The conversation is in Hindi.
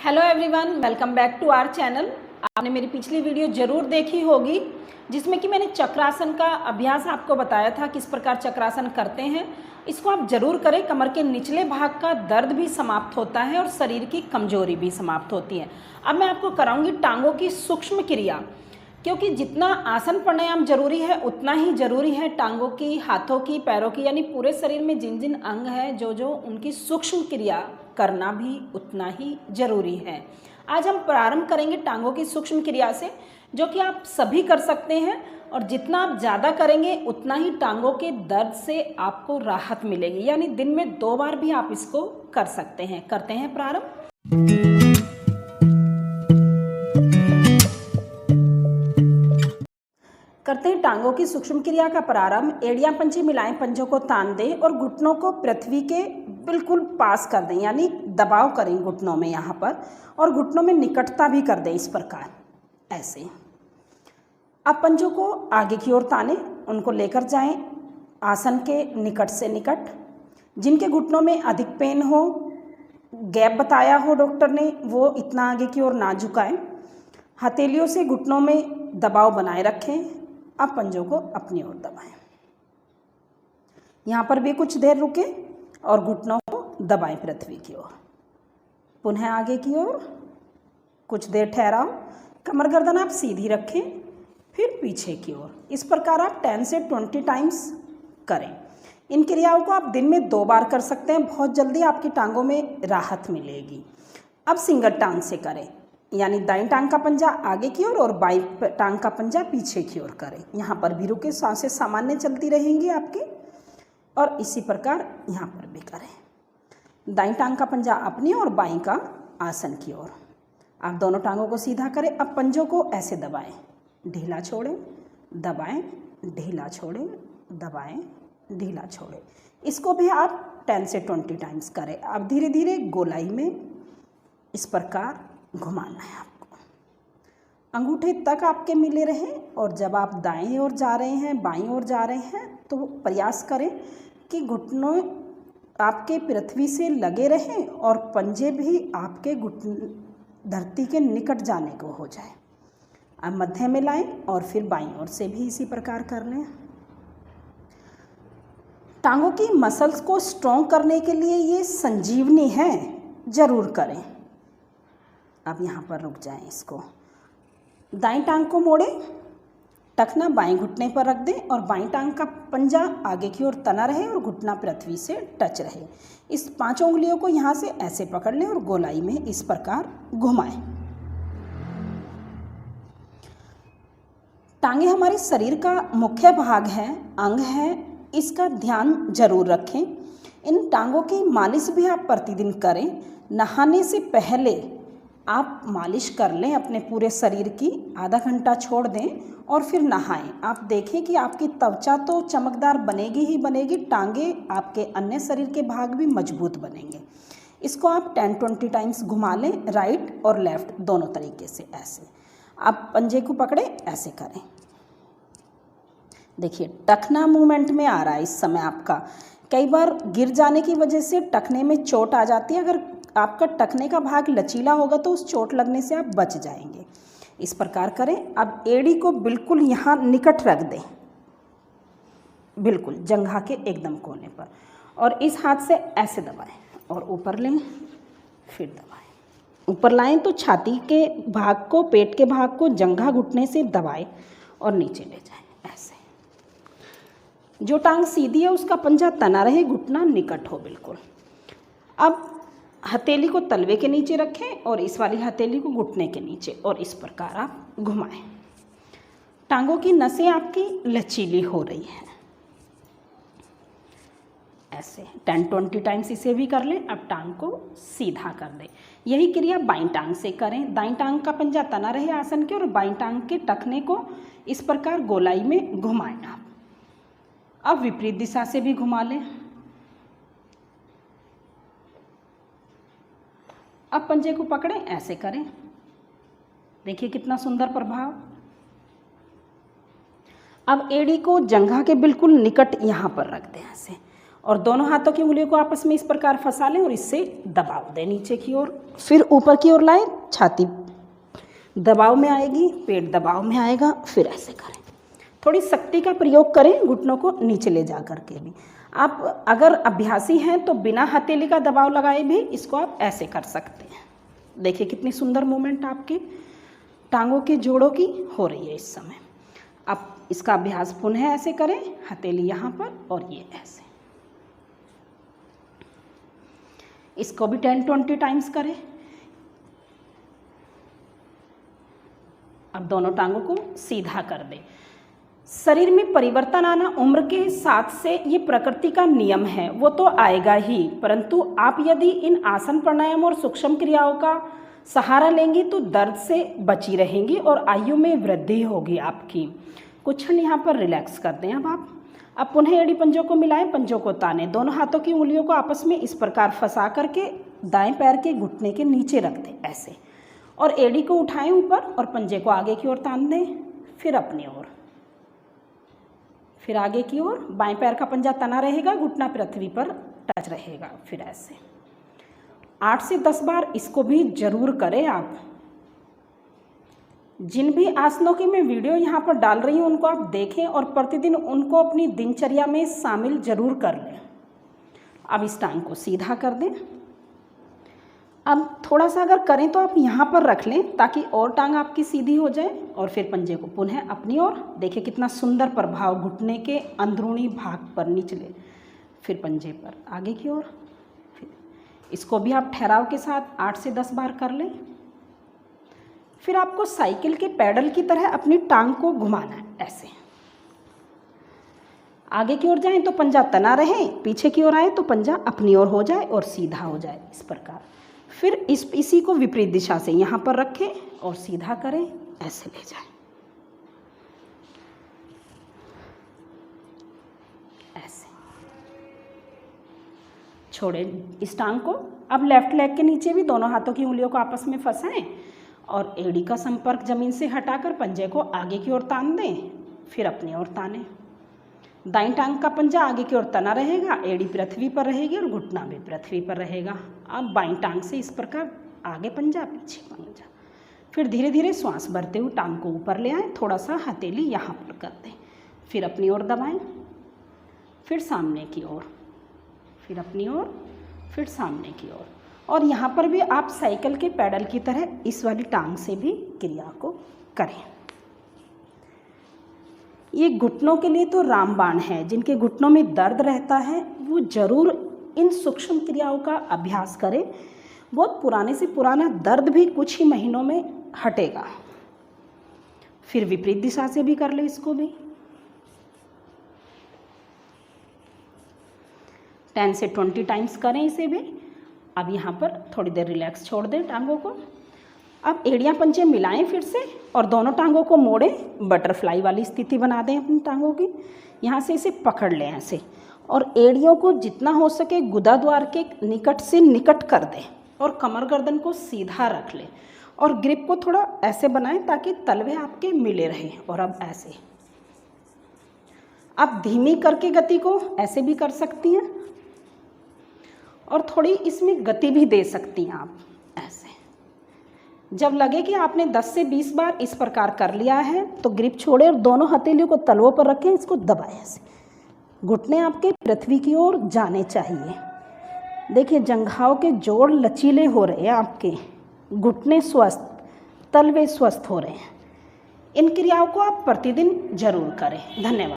Hello everyone, welcome back to our channel. आपने मेरी पिछली वीडियो ज़रूर देखी होगी जिसमें कि मैंने चक्रासन का अभ्यास आपको बताया था, किस प्रकार चक्रासन करते हैं। इसको आप ज़रूर करें। कमर के निचले भाग का दर्द भी समाप्त होता है और शरीर की कमजोरी भी समाप्त होती है। अब मैं आपको कराऊंगी टांगों की सूक्ष्म क्रिया, क्योंकि जितना आसन प्राणायाम जरूरी है उतना ही जरूरी है टांगों की, हाथों की, पैरों की, यानी पूरे शरीर में जिन जिन अंग हैं जो उनकी सूक्ष्म क्रिया करना भी उतना ही जरूरी है। आज हम प्रारंभ करेंगे टांगों की सूक्ष्म क्रिया से, जो कि आप सभी कर सकते हैं और जितना आप ज़्यादा करेंगे उतना ही टांगों के दर्द से आपको राहत मिलेगी। यानी दिन में 2 बार भी आप इसको कर सकते हैं। करते हैं प्रारंभ। करते हैं टांगों की सूक्ष्म क्रिया का प्रारंभ। एड़ियां पंजे मिलाएं, पंजों को तान दें और घुटनों को पृथ्वी के बिल्कुल पास कर दें, यानी दबाव करें घुटनों में यहाँ पर, और घुटनों में निकटता भी कर दें इस प्रकार, ऐसे। अब पंजों को आगे की ओर तानें, उनको लेकर जाएं आसन के निकट से निकट। जिनके घुटनों में अधिक पेन हो, गैप बताया हो डॉक्टर ने, वो इतना आगे की ओर ना झुकाएं। हथेलियों से घुटनों में दबाव बनाए रखें। अब पंजों को अपनी ओर दबाएं। यहाँ पर भी कुछ देर रुकें और घुटनों को दबाएं पृथ्वी की ओर। पुनः आगे की ओर कुछ देर ठहराओ। कमर गर्दन आप सीधी रखें, फिर पीछे की ओर। इस प्रकार आप 10 से 20 टाइम्स करें। इन क्रियाओं को आप दिन में 2 बार कर सकते हैं। बहुत जल्दी आपकी टांगों में राहत मिलेगी। अब सिंगल टांग से करें, यानी दाईं टांग का पंजा आगे की ओर और बाईं टांग का पंजा पीछे की ओर करें। यहाँ पर भी रुके, सांसें सामान्य चलती रहेंगी आपकी, और इसी प्रकार यहाँ पर भी करें। दाईं टांग का पंजा अपनी और बाईं का आसन की ओर। आप दोनों टांगों को सीधा करें। अब पंजों को ऐसे दबाएं, ढीला छोड़ें, दबाएं, ढीला छोड़ें, दबाएं, ढीला छोड़ें। इसको भी आप 10 से 20 टाइम्स करें। अब धीरे धीरे गोलाई में इस प्रकार घुमाना है आपको। अंगूठे तक आपके मिले रहें, और जब आप दाएं ओर जा रहे हैं, बाईं ओर जा रहे हैं, तो प्रयास करें कि घुटनों आपके पृथ्वी से लगे रहें और पंजे भी आपके धरती के निकट जाने को हो जाए। अब मध्य में लाएं और फिर बाईं ओर से भी इसी प्रकार कर लें। टांगों की मसल्स को स्ट्रॉन्ग करने के लिए ये संजीवनी है, जरूर करें। अब यहाँ पर रुक जाएं इसको। दाईं टांग को मोड़ें, टखना बाएं घुटने पर रख दें और बाईं टांग का पंजा आगे की ओर तना रहे और घुटना पृथ्वी से टच रहे। इस 5 उंगलियों को यहाँ से ऐसे पकड़ लें और गोलाई में इस प्रकार घुमाएं। टांगे हमारे शरीर का मुख्य भाग है, अंग है, इसका ध्यान जरूर रखें। इन टांगों की मालिश भी आप प्रतिदिन करें। नहाने से पहले आप मालिश कर लें अपने पूरे शरीर की, आधा घंटा छोड़ दें और फिर नहाएं। आप देखें कि आपकी त्वचा तो चमकदार बनेगी ही बनेगी, टांगे आपके अन्य शरीर के भाग भी मजबूत बनेंगे। इसको आप 10-20 टाइम्स घुमा लें, राइट और लेफ्ट दोनों तरीके से, ऐसे। आप पंजे को पकड़े, ऐसे करें। देखिए टखना मूवमेंट में आ रहा है इस समय आपका। कई बार गिर जाने की वजह से टखने में चोट आ जाती है। अगर आपका टखने का भाग लचीला होगा तो उस चोट लगने से आप बच जाएंगे। इस प्रकार करें। अब एड़ी को बिल्कुल यहाँ निकट रख दें, बिल्कुल जंघा के एकदम कोने पर, और इस हाथ से ऐसे दबाएं और ऊपर लें, फिर दबाएं। ऊपर लाएं तो छाती के भाग को, पेट के भाग को जंघा घुटने से दबाएं और नीचे ले जाएं, ऐसे। जो टांग सीधी है उसका पंजा तना रहे, घुटना निकट हो बिल्कुल। अब हथेली को तलवे के नीचे रखें और इस वाली हथेली को घुटने के नीचे, और इस प्रकार आप घुमाएं। टांगों की नसें आपकी लचीली हो रही हैं, ऐसे। 10-20 टाइम्स इसे भी कर लें। अब टांग को सीधा कर दें। यही क्रिया बाईं टांग से करें। दाईं टांग का पंजा तना रहे आसन के, और बाईं टांग के टखने को इस प्रकार गोलाई में घुमाएं आप। अब विपरीत दिशा से भी घुमा लें। अब पंजे को पकड़ें, ऐसे करें। देखिए कितना सुंदर प्रभाव। अब एड़ी को जंघा के बिल्कुल निकट यहाँ पर रख दें, ऐसे, और दोनों हाथों की उंगलियों को आपस में इस प्रकार फंसा लें और इससे दबाव दें नीचे की ओर। फिर ऊपर की ओर लाएं, छाती दबाव में आएगी, पेट दबाव में आएगा, फिर ऐसे करें। थोड़ी शक्ति का प्रयोग करें घुटनों को नीचे ले जा कर के भी। आप अगर अभ्यासी हैं तो बिना हथेली का दबाव लगाए भी इसको आप ऐसे कर सकते हैं। देखिए कितनी सुंदर मूवमेंट आपके टांगों के जोड़ों की हो रही है इस समय। आप इसका अभ्यास पुनः ऐसे करें, हथेली यहाँ पर और ये ऐसे। इसको भी 10-20 टाइम्स करें। अब दोनों टांगों को सीधा कर दें। शरीर में परिवर्तन आना उम्र के साथ से ये प्रकृति का नियम है, वो तो आएगा ही, परंतु आप यदि इन आसन प्राणायाम और सूक्ष्म क्रियाओं का सहारा लेंगी तो दर्द से बची रहेंगी और आयु में वृद्धि होगी आपकी। कुछ क्षण यहाँ पर रिलैक्स कर दें। अब पुनः एड़ी पंजों को मिलाएं, पंजों को तानें, दोनों हाथों की उंगलियों को आपस में इस प्रकार फंसा करके दाएं पैर के घुटने के नीचे रख दें ऐसे, और एड़ी को उठाएं ऊपर और पंजे को आगे की ओर तान दें। फिर अपनी ओर, फिर आगे की ओर, बाएं पैर का पंजा तना रहेगा, घुटना पृथ्वी पर टच रहेगा। फिर ऐसे 8 से 10 बार इसको भी जरूर करें आप। जिन भी आसनों की मैं वीडियो यहाँ पर डाल रही हूँ उनको आप देखें और प्रतिदिन उनको अपनी दिनचर्या में शामिल जरूर कर लें। अब इस टांग को सीधा कर दें। अब थोड़ा सा अगर करें तो आप यहाँ पर रख लें ताकि और टांग आपकी सीधी हो जाए, और फिर पंजे को पुनः अपनी ओर। देखिए कितना सुंदर प्रभाव घुटने के अंदरूनी भाग पर निचले, फिर पंजे पर आगे की ओर। फिर इसको भी आप ठहराव के साथ 8 से 10 बार कर लें। फिर आपको साइकिल के पैडल की तरह अपनी टांग को घुमाना है ऐसे। आगे की ओर जाएं तो पंजा तना रहे, पीछे की ओर आए तो पंजा अपनी ओर हो जाए और सीधा हो जाए इस प्रकार। फिर इसी को विपरीत दिशा से यहाँ पर रखें और सीधा करें, ऐसे ले जाएं ऐसे। छोड़ें इस टांग को। अब लेफ्ट लेग के नीचे भी दोनों हाथों की उंगलियों को आपस में फंसाएं और एड़ी का संपर्क जमीन से हटाकर पंजे को आगे की ओर तान दें, फिर अपनी ओर तानें। दाईं टांग का पंजा आगे की ओर तना रहेगा, एड़ी पृथ्वी पर रहेगी और घुटना भी पृथ्वी पर रहेगा। अब बाईं टांग से इस प्रकार आगे पंजा, पीछे पंजा। फिर धीरे धीरे श्वास भरते हुए टांग को ऊपर ले आएं, थोड़ा सा हथेली यहाँ पर कर दें, फिर अपनी ओर दबाएं, फिर सामने की ओर, फिर अपनी ओर, फिर सामने की ओर। और यहाँ पर भी आप साइकिल के पैडल की तरह इस वाली टांग से भी क्रिया को करें। ये घुटनों के लिए तो रामबाण है। जिनके घुटनों में दर्द रहता है वो जरूर इन सूक्ष्म क्रियाओं का अभ्यास करें। बहुत पुराने से पुराना दर्द भी कुछ ही महीनों में हटेगा। फिर विपरीत दिशा से भी कर ले इसको भी। 10 से 20 टाइम्स करें इसे भी। अब यहाँ पर थोड़ी देर रिलैक्स छोड़ दें टांगों को। अब एड़ियाँ पंजे मिलाएं फिर से और दोनों टांगों को मोड़ें, बटरफ्लाई वाली स्थिति बना दें अपनी टांगों की। यहाँ से इसे पकड़ लें ऐसे, और एड़ियों को जितना हो सके गुदा द्वार के निकट से निकट कर दें और कमर गर्दन को सीधा रख लें और ग्रिप को थोड़ा ऐसे बनाएं ताकि तलवे आपके मिले रहें। और अब ऐसे आप धीमी करके गति को ऐसे भी कर सकती हैं और थोड़ी इसमें गति भी दे सकती हैं आप ऐसे। जब लगे कि आपने 10 से 20 बार इस प्रकार कर लिया है तो ग्रिप छोड़े और दोनों हथेलियों को तलवों पर रखें, इसको दबाएं ऐसे। घुटने आपके पृथ्वी की ओर जाने चाहिए। देखिए जंघाओं के जोड़ लचीले हो रहे हैं, आपके घुटने स्वस्थ, तलवे स्वस्थ हो रहे हैं। इन क्रियाओं को आप प्रतिदिन जरूर करें। धन्यवाद।